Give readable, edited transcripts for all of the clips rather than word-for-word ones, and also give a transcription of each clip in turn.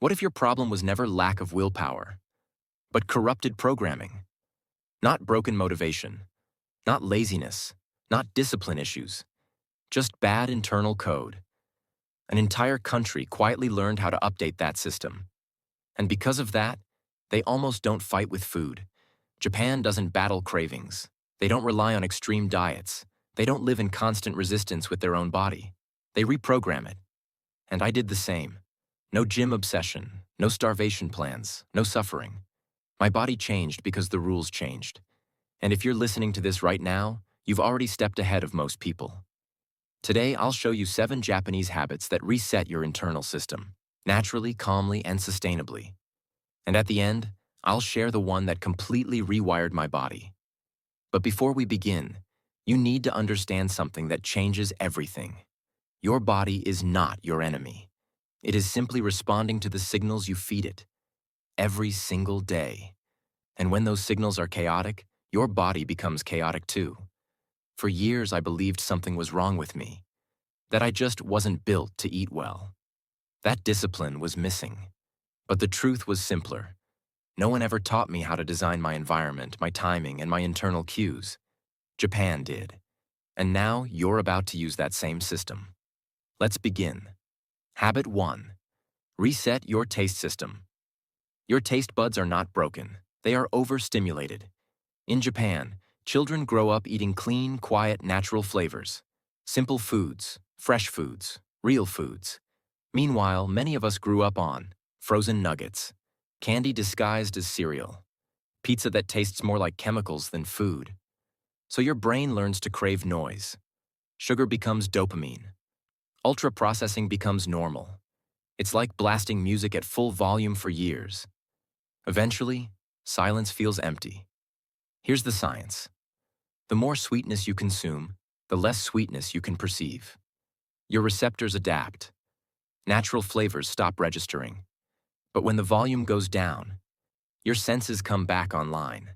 What if your problem was never lack of willpower, but corrupted programming? Not broken motivation, not laziness, not discipline issues, just bad internal code. An entire country quietly learned how to update that system. And because of that, they almost don't fight with food. Japan doesn't battle cravings. They don't rely on extreme diets. They don't live in constant resistance with their own body. They reprogram it. And I did the same. No gym obsession, no starvation plans, no suffering. My body changed because the rules changed. And if you're listening to this right now, you've already stepped ahead of most people. Today, I'll show you 7 Japanese habits that reset your internal system, naturally, calmly, and sustainably. And at the end, I'll share the one that completely rewired my body. But before we begin, you need to understand something that changes everything. Your body is not your enemy. It is simply responding to the signals you feed it, every single day. And when those signals are chaotic, your body becomes chaotic too. For years, I believed something was wrong with me, that I just wasn't built to eat well. That discipline was missing. But the truth was simpler. No one ever taught me how to design my environment, my timing, and my internal cues. Japan did. And now you're about to use that same system. Let's begin. Habit 1. Reset your taste system. Your taste buds are not broken. They are overstimulated. In Japan, children grow up eating clean, quiet, natural flavors. Simple foods, fresh foods, real foods. Meanwhile, many of us grew up on frozen nuggets, candy disguised as cereal, pizza that tastes more like chemicals than food. So your brain learns to crave noise. Sugar becomes dopamine. Ultra-processing becomes normal. It's like blasting music at full volume for years. Eventually, silence feels empty. Here's the science. The more sweetness you consume, the less sweetness you can perceive. Your receptors adapt. Natural flavors stop registering. But when the volume goes down, your senses come back online.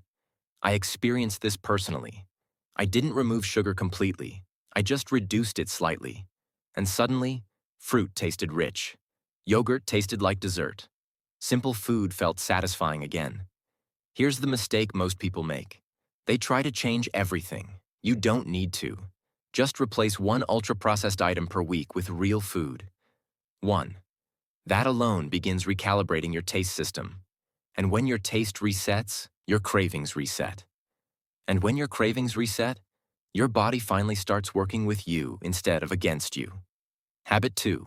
I experienced this personally. I didn't remove sugar completely. I just reduced it slightly. And suddenly, fruit tasted rich. Yogurt tasted like dessert. Simple food felt satisfying again. Here's the mistake most people make. They try to change everything. You don't need to. Just replace one ultra-processed item per week with real food. 1. That alone begins recalibrating your taste system. And when your taste resets, your cravings reset. And when your cravings reset, your body finally starts working with you instead of against you. Habit 2.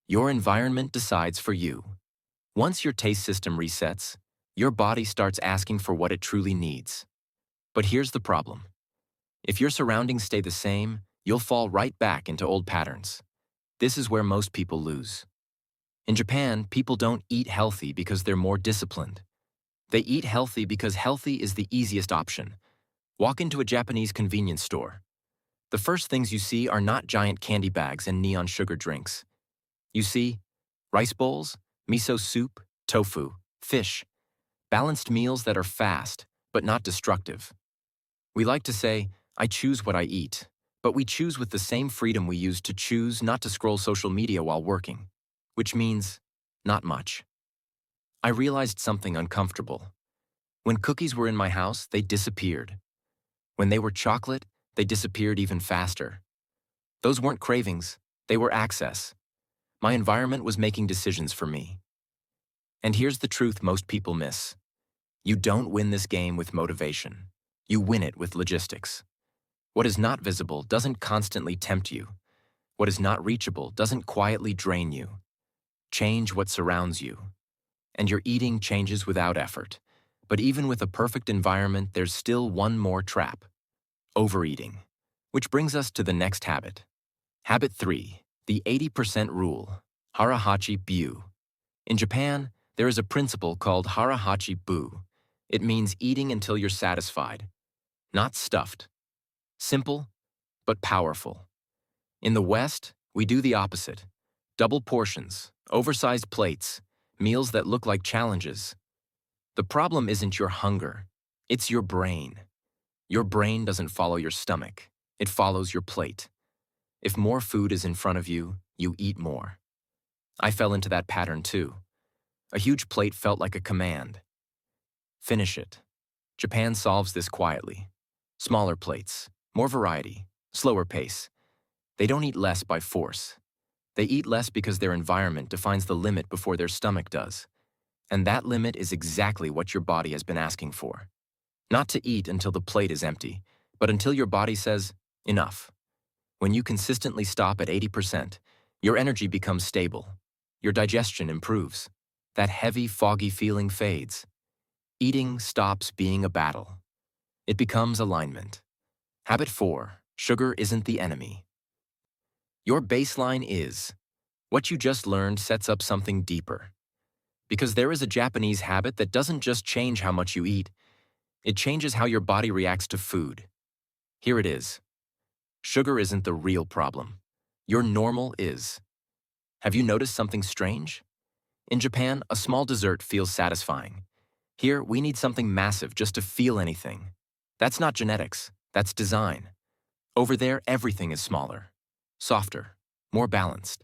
Your environment decides for you. Once your taste system resets, your body starts asking for what it truly needs. But here's the problem. If your surroundings stay the same, you'll fall right back into old patterns. This is where most people lose. In Japan, people don't eat healthy because they're more disciplined. They eat healthy because healthy is the easiest option. Walk into a Japanese convenience store. The first things you see are not giant candy bags and neon sugar drinks. You see rice bowls, miso soup, tofu, fish, balanced meals that are fast, but not destructive. We like to say, I choose what I eat, but we choose with the same freedom we use to choose not to scroll social media while working, which means not much. I realized something uncomfortable. When cookies were in my house, they disappeared. When they were chocolate, they disappeared even faster. Those weren't cravings, they were access. My environment was making decisions for me. And here's the truth most people miss. You don't win this game with motivation. You win it with logistics. What is not visible doesn't constantly tempt you. What is not reachable doesn't quietly drain you. Change what surrounds you. And your eating changes without effort. But even with a perfect environment, there's still one more trap. Overeating. Which brings us to the next habit. Habit 3. The 80% rule. Harahachi Bu. In Japan, there is a principle called harahachi bu. It means eating until you're satisfied. Not stuffed. Simple, but powerful. In the West, we do the opposite. Double portions, oversized plates, meals that look like challenges. The problem isn't your hunger, it's your brain. Your brain doesn't follow your stomach, it follows your plate. If more food is in front of you, you eat more. I fell into that pattern too. A huge plate felt like a command. Finish it. Japan solves this quietly. Smaller plates, more variety, slower pace. They don't eat less by force. They eat less because their environment defines the limit before their stomach does. And that limit is exactly what your body has been asking for. Not to eat until the plate is empty, but until your body says, enough. When you consistently stop at 80%, your energy becomes stable. Your digestion improves. That heavy, foggy feeling fades. Eating stops being a battle. It becomes alignment. Habit 4. Sugar isn't the enemy. Your baseline is. What you just learned sets up something deeper. Because there is a Japanese habit that doesn't just change how much you eat, it changes how your body reacts to food. Here it is. Sugar isn't the real problem. Your normal is. Have you noticed something strange? In Japan, a small dessert feels satisfying. Here, we need something massive just to feel anything. That's not genetics, that's design. Over there, everything is smaller, softer, more balanced.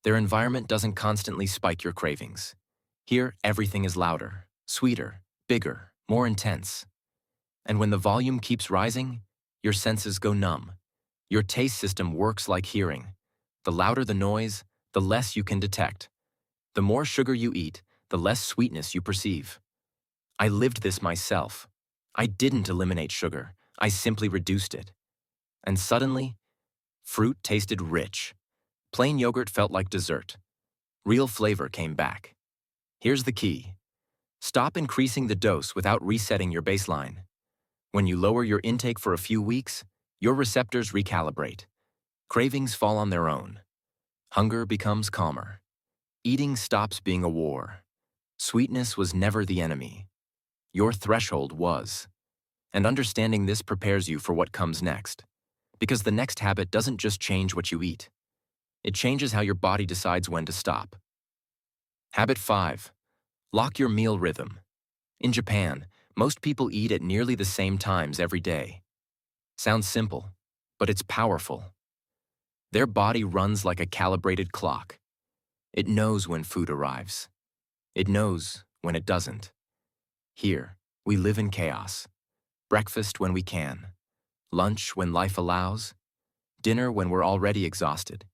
Their environment doesn't constantly spike your cravings. Here, everything is louder, sweeter, bigger, more intense. And when the volume keeps rising, your senses go numb. Your taste system works like hearing. The louder the noise, the less you can detect. The more sugar you eat, the less sweetness you perceive. I lived this myself. I didn't eliminate sugar, I simply reduced it. And suddenly, fruit tasted rich. Plain yogurt felt like dessert. Real flavor came back. Here's the key. Stop increasing the dose without resetting your baseline. When you lower your intake for a few weeks, your receptors recalibrate. Cravings fall on their own. Hunger becomes calmer. Eating stops being a war. Sweetness was never the enemy. Your threshold was. And understanding this prepares you for what comes next. Because the next habit doesn't just change what you eat. It changes how your body decides when to stop. Habit 5. Lock your meal rhythm. In Japan, most people eat at nearly the same times every day. Sounds simple, but it's powerful. Their body runs like a calibrated clock. It knows when food arrives. It knows when it doesn't. Here, we live in chaos. Breakfast when we can. Lunch when life allows. Dinner when we're already exhausted.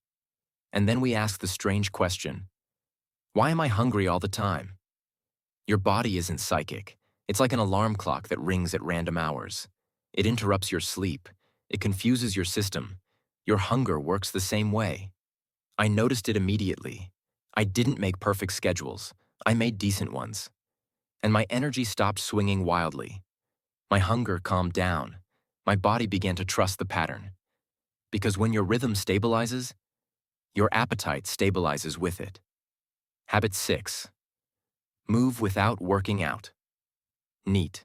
And then we ask the strange question, why am I hungry all the time? Your body isn't psychic. It's like an alarm clock that rings at random hours. It interrupts your sleep. It confuses your system. Your hunger works the same way. I noticed it immediately. I didn't make perfect schedules. I made decent ones. And my energy stopped swinging wildly. My hunger calmed down. My body began to trust the pattern. Because when your rhythm stabilizes, your appetite stabilizes with it. Habit 6. Move without working out. Neat.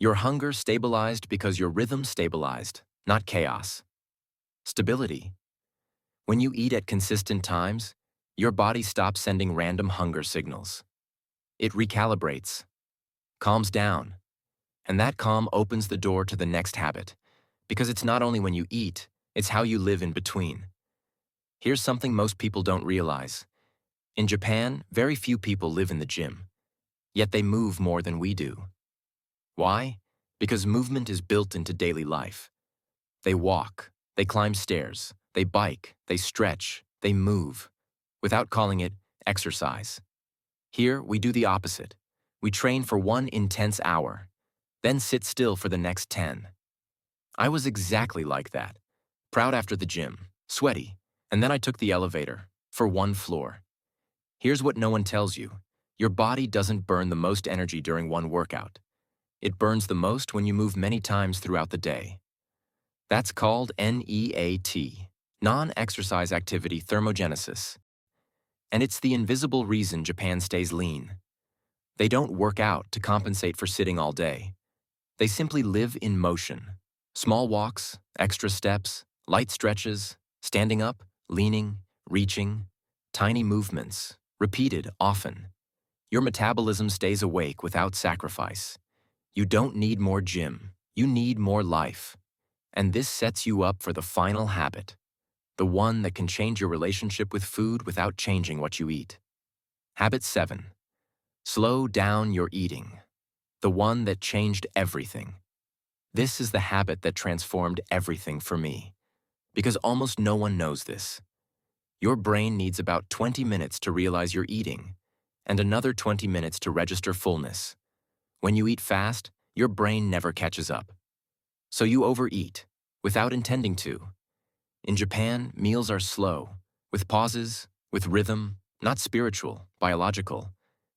Your hunger stabilized because your rhythm stabilized, not chaos. Stability. When you eat at consistent times, your body stops sending random hunger signals. It recalibrates, calms down, and that calm opens the door to the next habit, because it's not only when you eat, it's how you live in between. Here's something most people don't realize. In Japan, very few people live in the gym, yet they move more than we do. Why? Because movement is built into daily life. They walk, they climb stairs, they bike, they stretch, they move, without calling it exercise. Here, we do the opposite. We train for one intense hour, then sit still for the next 10. I was exactly like that. Proud after the gym, sweaty, and then I took the elevator, for one floor. Here's what no one tells you. Your body doesn't burn the most energy during one workout. It burns the most when you move many times throughout the day. That's called NEAT, non-exercise activity thermogenesis. And it's the invisible reason Japan stays lean. They don't work out to compensate for sitting all day. They simply live in motion. Small walks, extra steps, light stretches, standing up, leaning, reaching, tiny movements, repeated often. Your metabolism stays awake without sacrifice. You don't need more gym, you need more life. And this sets you up for the final habit, the one that can change your relationship with food without changing what you eat. Habit 7. Slow down your eating, the one that changed everything. This is the habit that transformed everything for me, because almost no one knows this. Your brain needs about 20 minutes to realize you're eating, and another 20 minutes to register fullness. When you eat fast, your brain never catches up. So you overeat, without intending to. In Japan, meals are slow, with pauses, with rhythm, not spiritual, biological.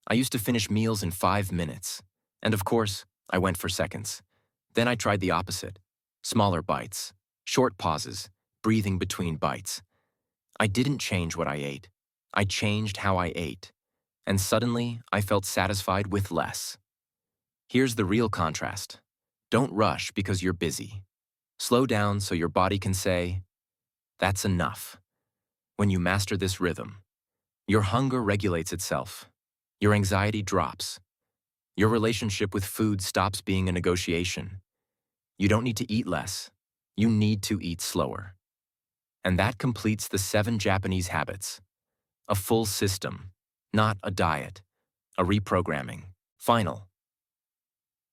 I used to finish meals in 5 minutes. And of course, I went for seconds. Then I tried the opposite. Smaller bites, short pauses, breathing between bites. I didn't change what I ate. I changed how I ate. And suddenly, I felt satisfied with less. Here's the real contrast. Don't rush because you're busy. Slow down so your body can say, "That's enough." When you master this rhythm, your hunger regulates itself. Your anxiety drops. Your relationship with food stops being a negotiation. You don't need to eat less. You need to eat slower. And that completes the 7 Japanese habits. A full system, not a diet, a reprogramming. Final.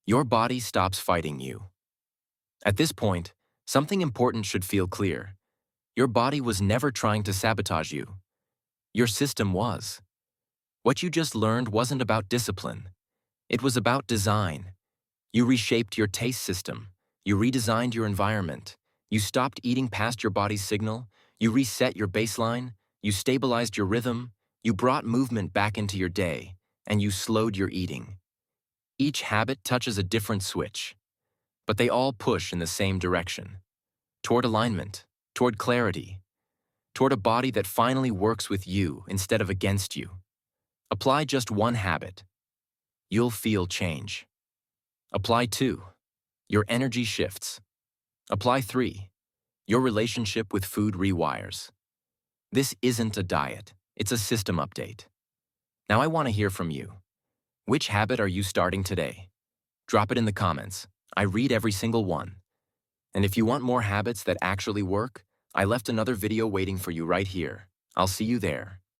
Your body stops fighting you. At this point, something important should feel clear. Your body was never trying to sabotage you. Your system was. What you just learned wasn't about discipline. It was about design. You reshaped your taste system. You redesigned your environment. You stopped eating past your body's signal. You reset your baseline. You stabilized your rhythm. You brought movement back into your day. And you slowed your eating. Each habit touches a different switch, but they all push in the same direction. Toward alignment, toward clarity, toward a body that finally works with you instead of against you. Apply just one habit. You'll feel change. Apply 2. Your energy shifts. Apply 3. Your relationship with food rewires. This isn't a diet. It's a system update. Now I want to hear from you. Which habit are you starting today? Drop it in the comments. I read every single one. And if you want more habits that actually work, I left another video waiting for you right here. I'll see you there.